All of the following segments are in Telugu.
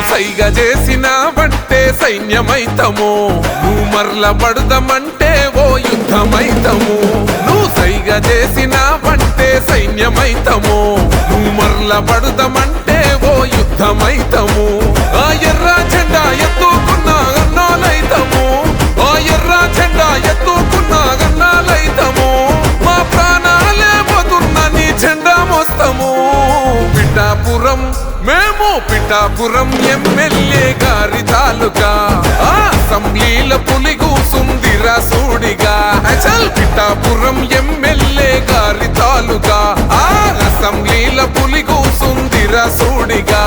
సైగ చేసినావంటే సైన్యమైతము, నువ్వు మరల పడదామంటే ఓ యుద్ధమైతము. నువ్వు సైగ చేసినావంటే సైన్యమైతము, నువ్వు మరల పడదామంటే ఓ యుద్ధమైతము. ఆ ఎర్ర జెండా ఎత్తుకున్నా అన్నాలైతము, ఆ ఎర్ర జెండా ఎత్తుకున్నా అన్నాలైతము. మా ప్రాణాలే పోతున్న నీ జెండా మోస్తాము. పిఠాపురం మేము పిఠాపురం ఎమ్మెల్యే గారి తాలూకా, అసెంబ్లీల పులి కూసుందిరా సూడిగా. చల్ పిఠాపురం ఎమ్మెల్యే గారి తాలూకా, అసెంబ్లీల పులి కూసుందిరా సూడిగా.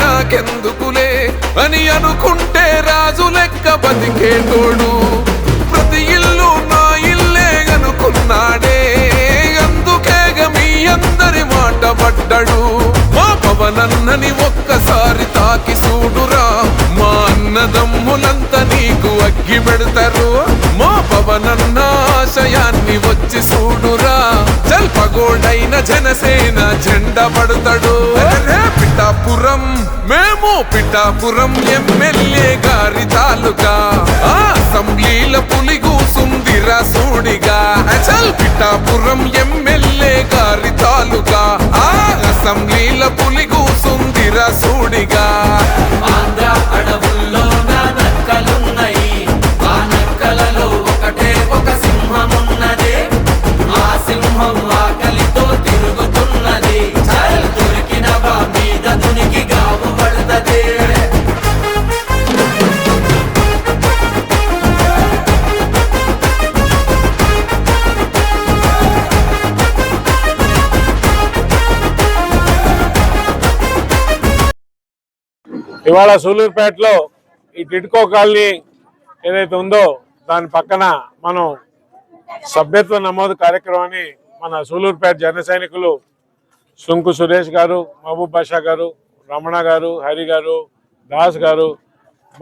నాకెందుకులే అని అనుకుంటే రాజు లెక్క బతికేటోడు, ప్రతి ఇల్లు నా ఇల్లే అనుకున్నాడే. అందుకేగ మీ అందరి మాట పడ్డాడు. మా పవనన్నని ఒక్కసారి తాకి చూడురా, మా అన్నదమ్ములంతా నీకు అగ్గి పెడతారు. మా పవనన్న ఆశయాన్ని వచ్చి చూడురా, చల్పగోడైన జనసేన జెండా పడతాడు. పిఠాపురం మేము పిఠాపురం ఎమ్మెల్యే గారి తాలూకా, అసెంబ్లీల పులి కూసుందిరా సూడిగా. చల్ పిఠాపురం ఎమ్మెల్యే గారి తాలూకా, అసెంబ్లీల పులి కూసుందిరా సూడిగా. ఆంధ్ర అడవుల్లో నక్కలున్నాయి, ఆ నక్కలలో ఒకటే ఒక సింహమున్నది. ఆ సింహం ఆకలితో తిరుగుతున్నది, చల్ దొరికిన వా మీద దునికి గావు పడుతుంది. ఇవాళ సూలూరుపేటలో ఈ టిడ్కో కాలనీ ఏదైతే ఉందో దాని పక్కన మనం సభ్యత్వ నమోదు కార్యక్రమాన్ని మన సూలూరుపేట జన సైనికులు సుంకు సురేష్ గారు, మహబూబ్ బాషా గారు, రమణ గారు, హరి గారు, దాస్ గారు,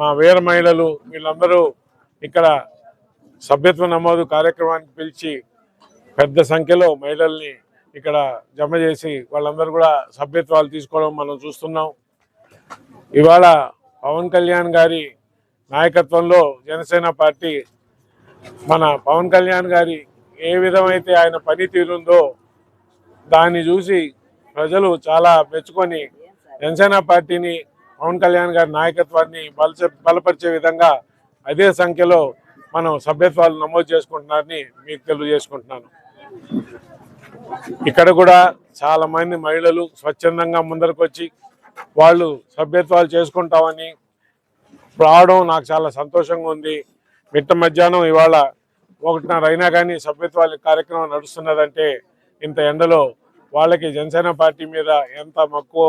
మా వీర మహిళలు వీళ్ళందరూ ఇక్కడ సభ్యత్వ నమోదు కార్యక్రమానికి పిలిచి పెద్ద సంఖ్యలో మహిళల్ని ఇక్కడ జమ చేసి వాళ్ళందరూ కూడా సభ్యత్వాలు తీసుకోవడం మనం చూస్తున్నాం. ఇవాళ పవన్ కళ్యాణ్ గారి నాయకత్వంలో జనసేన పార్టీ, మన పవన్ కళ్యాణ్ గారి ఏ విధమైతే ఆయన పనితీరుందో దాన్ని చూసి ప్రజలు చాలా మెచ్చుకొని జనసేన పార్టీని, పవన్ కళ్యాణ్ గారి నాయకత్వాన్ని బలపరిచే విధంగా అదే సంఖ్యలో మనం సభ్యత్వాలు నమోదు చేసుకుంటున్నారని మీకు తెలియజేసుకుంటున్నాను. ఇక్కడ కూడా చాలా మంది మహిళలు స్వచ్ఛందంగా ముందరకు వచ్చి వాళ్ళు సభ్యత్వాలు చేసుకుంటామని రావడం నాకు చాలా సంతోషంగా ఉంది. మిట్ట మధ్యాహ్నం ఇవాళ 1:30 అయినా కానీ సభ్యత్వాల కార్యక్రమం నడుస్తున్నదంటే ఇంత ఎండలో వాళ్ళకి జనసేన పార్టీ మీద ఎంత మక్కువ,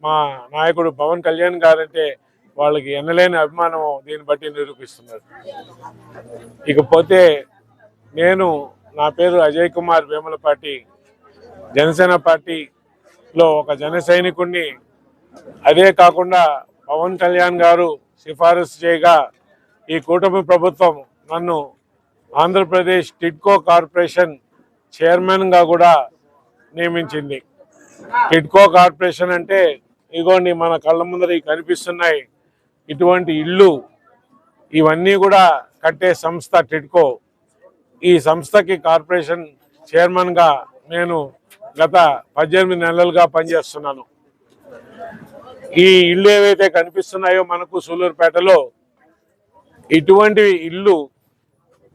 మా నాయకుడు పవన్ కళ్యాణ్ గారంటే వాళ్ళకి ఎన్నలేని అభిమానం దీన్ని బట్టి నిరూపిస్తున్నారు. ఇకపోతే నా పేరు అజయ్ కుమార్ వేములపాటి, జనసేన పార్టీలో ఒక జన సైనికుడిని. అదే కాకుండా పవన్ కళ్యాణ్ గారు సిఫారసు చేయగా ఈ కూటమి ప్రభుత్వం నన్ను ఆంధ్రప్రదేశ్ టిడ్కో కార్పొరేషన్ చైర్మన్గా కూడా నియమించింది. టిడ్కో కార్పొరేషన్ అంటే ఇగోండి మన కళ్ళ ముందర కనిపిస్తున్నాయి ఇటువంటి ఇళ్ళు, ఇవన్నీ కూడా కట్టే సంస్థ టిడ్కో. ఈ సంస్థకి కార్పొరేషన్ చైర్మన్గా నేను గత 18 నెలలుగా పనిచేస్తున్నాను. ఈ ఇళ్ళు ఏవైతే కనిపిస్తున్నాయో మనకు సూలూరుపేటలో, ఇటువంటి ఇళ్ళు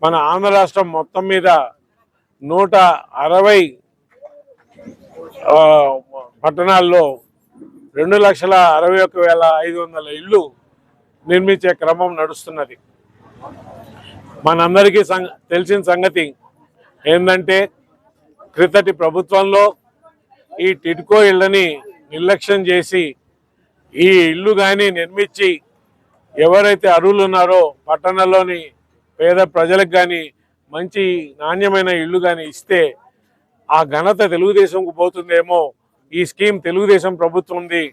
మన ఆంధ్ర రాష్ట్రం మొత్తం మీద 160 పట్టణాల్లో 2,61,500 ఇళ్ళు నిర్మించే క్రమం నడుస్తున్నది. మనందరికీ తెలిసిన సంగతి ఏంటంటే క్రితటి ప్రభుత్వంలో ఈ టిడ్కో ఇళ్ళని నిర్లక్ష్యం చేసి ఈ ఇల్లు కానీ నిర్మించి ఎవరైతే అర్హులు ఉన్నారో పట్టణంలోని పేద ప్రజలకు కానీ మంచి నాణ్యమైన ఇల్లు కానీ ఇస్తే ఆ ఘనత తెలుగుదేశంకు పోతుందేమో ఈ స్కీమ్ తెలుగుదేశం ప్రభుత్వం ఉంది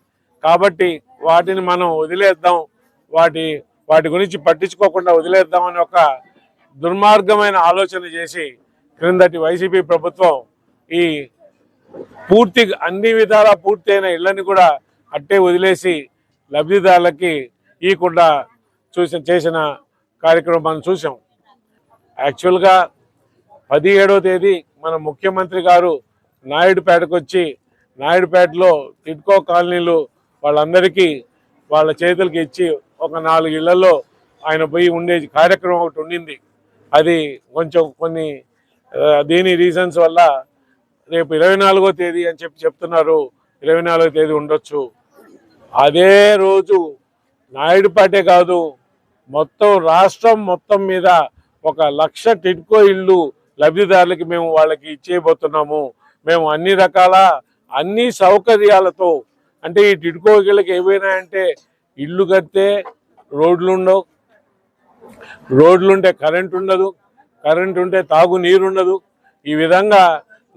కాబట్టి వాటిని మనం వదిలేద్దాం, వాటి గురించి పట్టించుకోకుండా వదిలేద్దామని ఒక దుర్మార్గమైన ఆలోచన చేసి క్రిందటి వైసీపీ ప్రభుత్వం ఈ అన్ని విధాలా పూర్తయిన ఇళ్లని కూడా అట్టే వదిలేసి లబ్ధిదారులకి ఇవ్వకుండా చేసిన కార్యక్రమం మనం చూసాం. యాక్చువల్గా 17వ తేదీ మన ముఖ్యమంత్రి గారు నాయుడుపేటకు వచ్చి నాయుడుపేటలో టిడ్కో కాలనీలు వాళ్ళందరికీ వాళ్ళ చేతులకి ఇచ్చి ఒక 4 ఇళ్లలో ఆయన పోయి ఉండే కార్యక్రమం ఒకటి ఉండింది. అది కొంచెం కొన్ని దీని రీజన్స్ వల్ల రేపు 24వ తేదీ అని చెప్తున్నారు. 24వ తేదీ ఉండొచ్చు. అదే రోజు నాయుడుపేటే కాదు మొత్తం రాష్ట్రం మొత్తం మీద 1,00,000 టిడ్కో ఇళ్ళు లబ్ధిదారులకి మేము వాళ్ళకి ఇచ్చేయబోతున్నాము. మేము అన్ని సౌకర్యాలతో, అంటే ఈ టిడ్కో ఇళ్ళకి ఏవైనా అంటే ఇల్లు కడితే రోడ్లుండవు, రోడ్లుంటే కరెంట్ ఉండదు, కరెంట్ ఉంటే తాగునీరు ఉండదు. ఈ విధంగా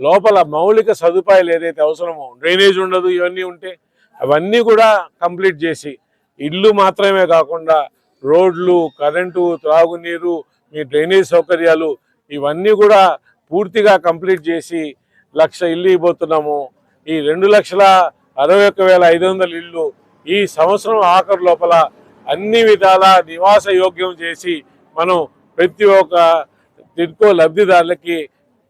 లోపల మౌలిక సదుపాయాలు ఏదైతే అవసరమో, డ్రైనేజ్ ఉండదు, ఇవన్నీ ఉంటే అవన్నీ కూడా కంప్లీట్ చేసి ఇల్లు మాత్రమే కాకుండా రోడ్లు, కరెంటు, త్రాగునీరు, మీ డ్రైనేజ్ సౌకర్యాలు ఇవన్నీ కూడా పూర్తిగా కంప్లీట్ చేసి 1,00,000 ఇల్లు ఇవ్వబోతున్నాము. ఈ 2,61,500 ఇల్లు ఈ సంవత్సరం ఆఖరు లోపల అన్ని విధాలా నివాస యోగ్యం చేసి మనం ప్రతి ఒక్క టిడ్కో లబ్ధిదారులకి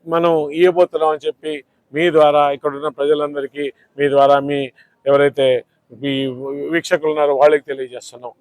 మనం ఇవ్వబోతున్నాం అని చెప్పి మీ ద్వారా ఇక్కడున్న ప్రజలందరికీ, మీ ద్వారా మీ ఎవరైతే మీ వీక్షకులు ఉన్నారో వాళ్ళకి తెలియజేస్తున్నాం.